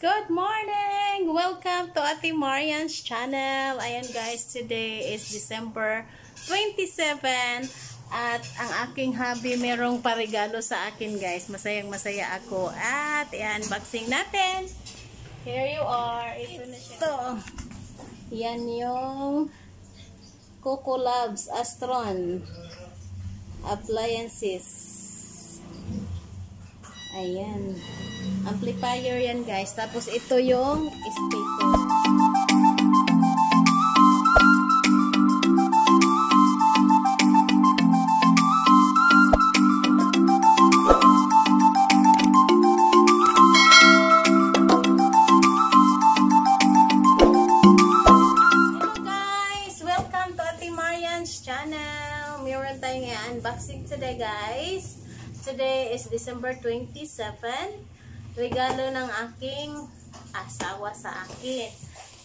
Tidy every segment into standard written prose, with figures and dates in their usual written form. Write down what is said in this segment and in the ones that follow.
Good morning! Welcome to Ate Marian's channel. Ayan guys, today is December 27 at ang aking hubby merong parigalo sa akin guys. Masayang masaya ako at i-unboxing natin. Here you are. Ito na siya. Ito. Yan yung Coco Loves Astron Appliances. Ayan. Amplifier yan guys. Tapos ito yung speaker. Hello guys! Welcome to Ate Marian's channel. Meron tayong i-unboxing today guys. Today is December 27. Regalo ng aking asawa sa akin.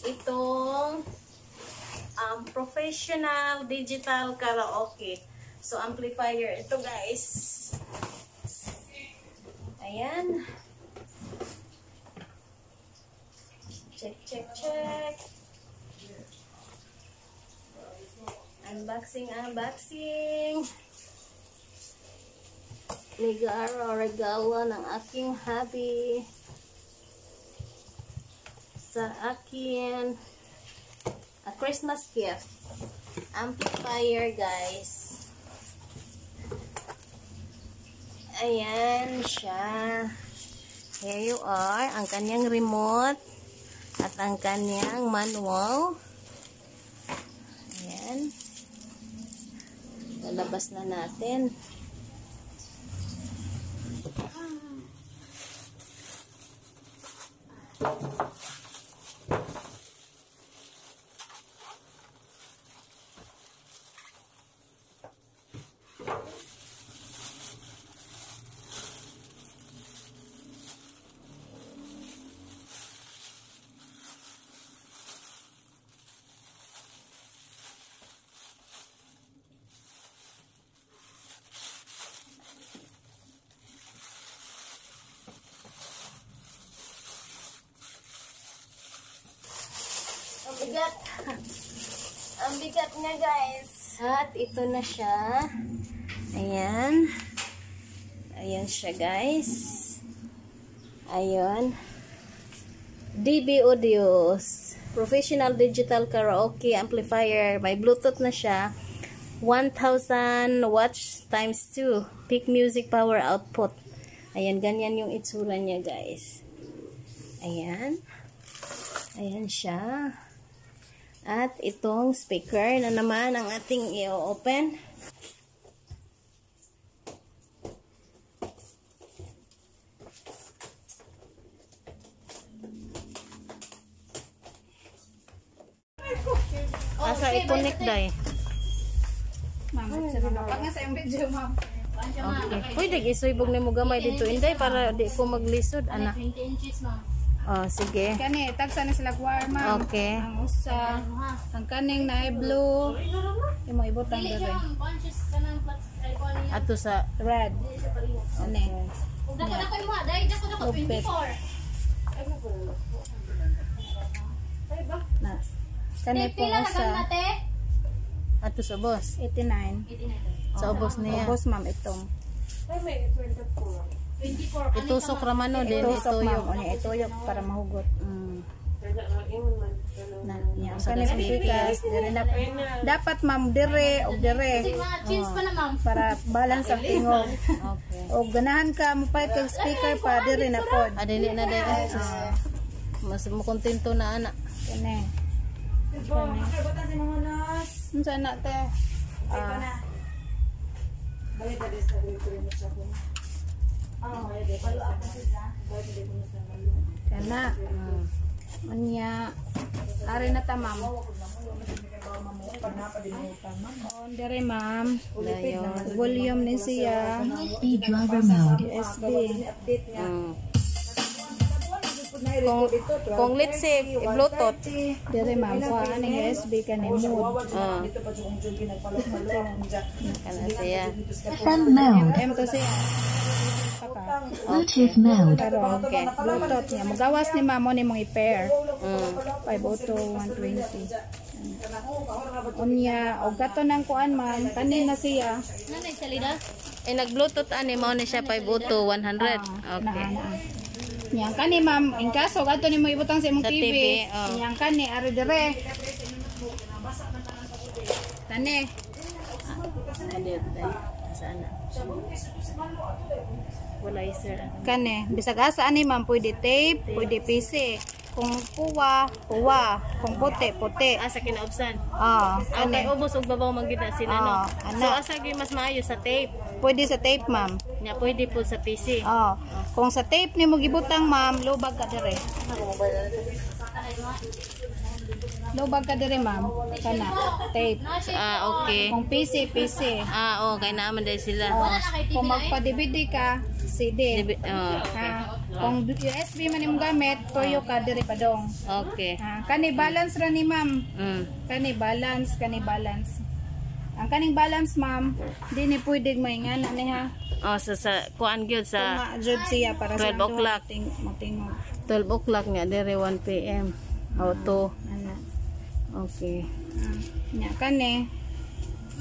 Itong professional digital karaoke. So, amplifier. Ito guys. Ayan. Check, check, check. Unboxing, unboxing. Regalo ng aking hubby sa akin, a Christmas gift amplifier guys. Ayan siya. Here you are, ang kanyang remote at ang kanyang manual. Ayan, lalabas na natin. Ang bigat nga guys. At ito na siya. Ayan. Ayan siya guys. Ayan. DB Audios. Professional Digital Karaoke Amplifier. May Bluetooth na siya. 1000 watts times 2. Peak music power output. Ayan. Ganyan yung itsura niya guys. Ayan. Ayan siya. At itong speaker na naman ang ating i-open. Asa i-connect dai? Mama, pag nga sa yung video, ma'am. Okay. Pwede isubog ni mo gamay dito inday para di ko maglisod ana. 20 inches, ma'am. Oh, sige. Kani, tagsa na sila guwar, ma'am. Okay. Ang usa, ang kaning na blue. Yung mga ibutang gagay. Ato sa Red. Ani. Lupit. Na. Kani po usa. ato sa boss. 89. Sa ubos niya. Ubos, ma'am, itong. Itusok ramano din Itusok, ito ma'am. yung Oni, ituyok para mahugot. Na, niya. Sa Kani po pikas. Dire na. Dapat, ma'am, dire o dire. Para balance ang tingog. Okay. O ganahan ka mo pa kag speaker pa dire na pod. Adili na din. Mas mo kontento na ana. Kani. Unsa na te? Kana. Anya. Ari na ta, ma'am. On dire, ma'am. Volume ni siya. E-driver mode. USB. Kung let's say Bluetooth. Dire, ma'am. Kuha ni USB kani mode. Kana siya. FM mode. M to siya. ka. Bluetooth mode. Pero Bluetooth niya. Magawas ni mamo ni mong i-pair. 502, 120. Unya, o gato ng kuan ma'am. Kanin na siya. Nanay salida? Nag-bluetooth ani mo ni siya 502 100. Okay. Yang kani ma'am, in kaso gato ni mo ibutang sa imong Sa TV. TV, Yang kani ari dire. Kani. Sana. Wala sir. Kani, bisag asa ani ma'am, pwede tape, pwede PC. Kung kuwa, kung puti, puti. Asa kinaubsan. Kani. Okay, ubos og babaw magida sila no. Ana. So asa gyud mas maayo sa tape. Pwede sa tape ma'am. Nya pwede po sa PC. Kung sa tape ni mo gibutang ma'am, lubag ka dire. Lubag ka dire ma'am. Kana, tape. Okay. Kung PC, PC. Okay naman dahil sila. Kung magpa-DVD ka, CD. Kung USB man imong gamit, toyo ka dire padong. Okay. Kani balance ra ni ma'am. Kani balance. Ang kaning balance ma'am, di ni pwedeng maingana ni ha. Sa kuan gyud sa Nga jud siya para 12 o'clock. Matingog. 12 o'clock nga dire 1 PM. Auto. Ana. Okay. Nya kani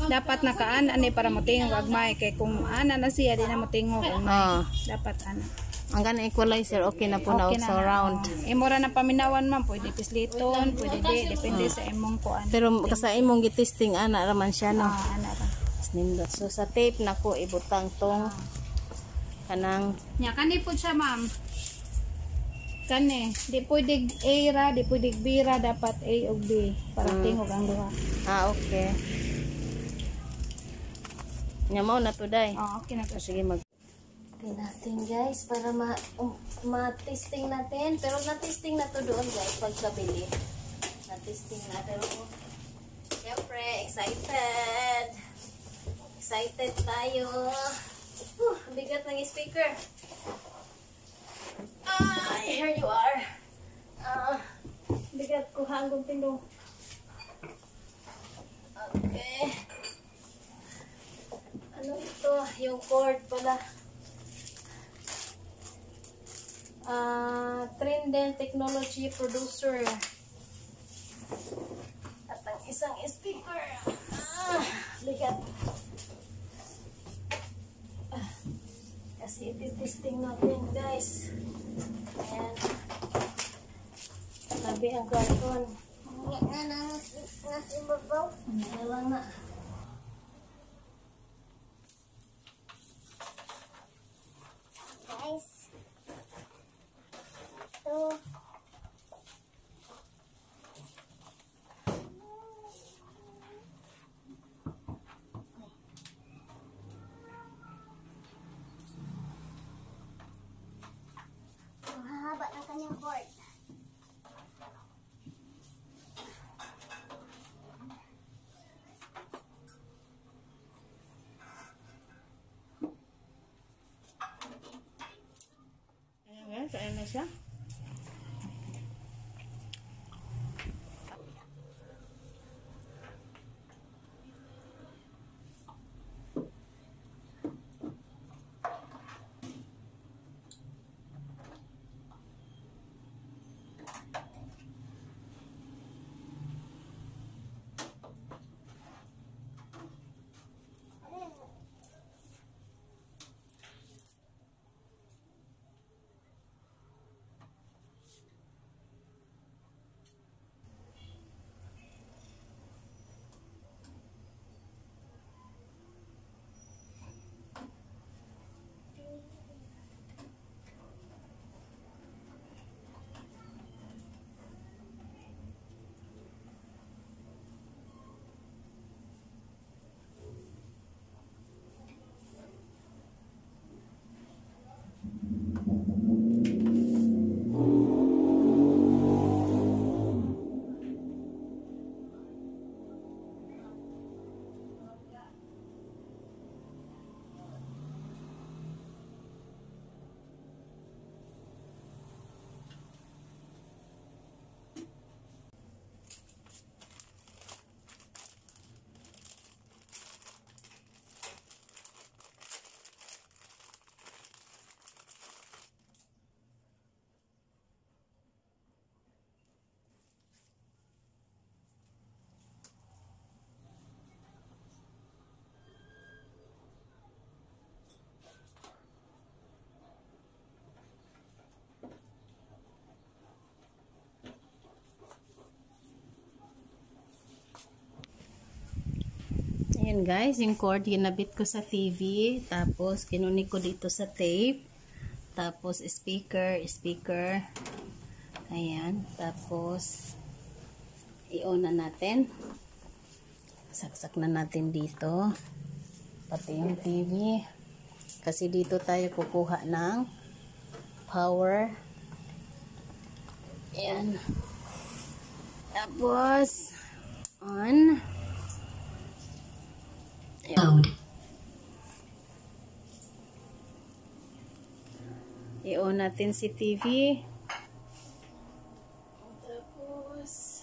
dapat nakaan ani para matingog agmay kay kung ana na siya di na matingog agmay. Dapat ana. Ang ganang equalizer okay na po na Okay sa round. Imora na paminawan ma'am, pwede pisliton, pwede di, depende sa imong kuan. Pero sa imong gitesting ana raman siya no. Ana ra. Nindot. So sa tape nako ibutang tong kanang Nya kani pud siya ma'am. Kani, di pwede A ra, di pwede B ra, dapat A o B para tingog ang duha. okay. Nya mao na to day. Okay na to. Sige mag natin guys para ma-testing natin. Pero na-testing na to doon guys pagkabili. Na-testing na pero siyempre excited. Excited tayo. Bigat ng speaker. Here you are. Bigat ko hanggang tindong. Okay. Ano ito? Yung cord pala. Trenden Technology Producer. At ang isang speaker. Bigat. Kasi iti-testing natin guys. Ayan. Sabi ang karton. Ano lang na. Guys. So, mahaba ng kanyang cord. Ayan, kaya na siya. Ayan guys, yung cord ginabit ko sa TV, tapos kinunik ko dito sa tape, tapos speaker. Ayan, tapos i-on na natin. Saksak na natin dito, pati yung TV. Kasi dito tayo kukuha ng power. Ayan. Tapos, on. Ayan. I-on natin si TV. Tapos,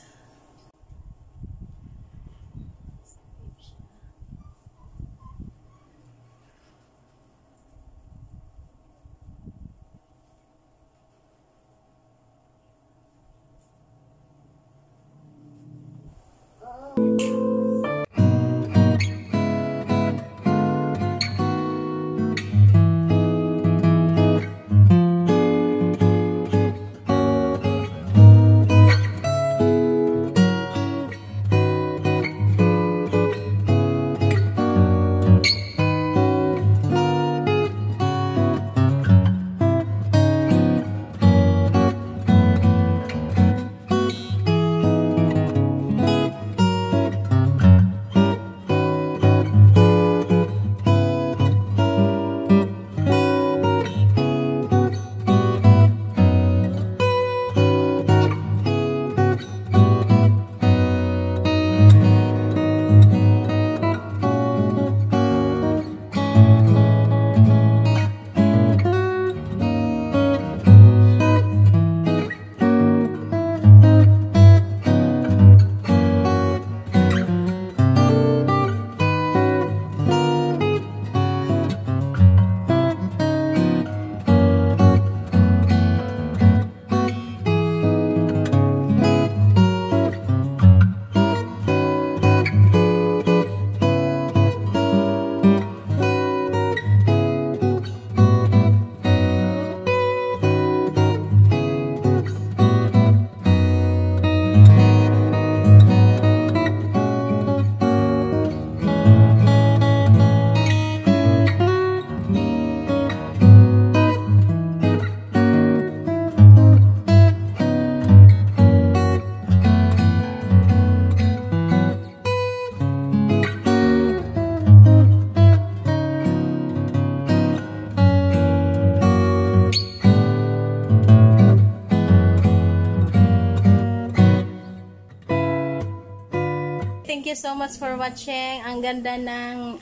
thank you so much for watching. Ang ganda ng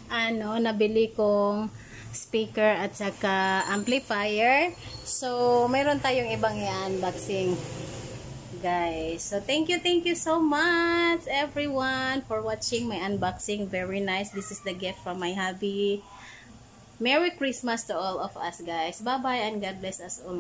nabili kong speaker at saka amplifier. So, mayroon tayong ibang i-unboxing, guys. So, thank you so much everyone for watching my unboxing. Very nice. This is the gift from my hubby. Merry Christmas to all of us, guys. Bye-bye and God bless us all.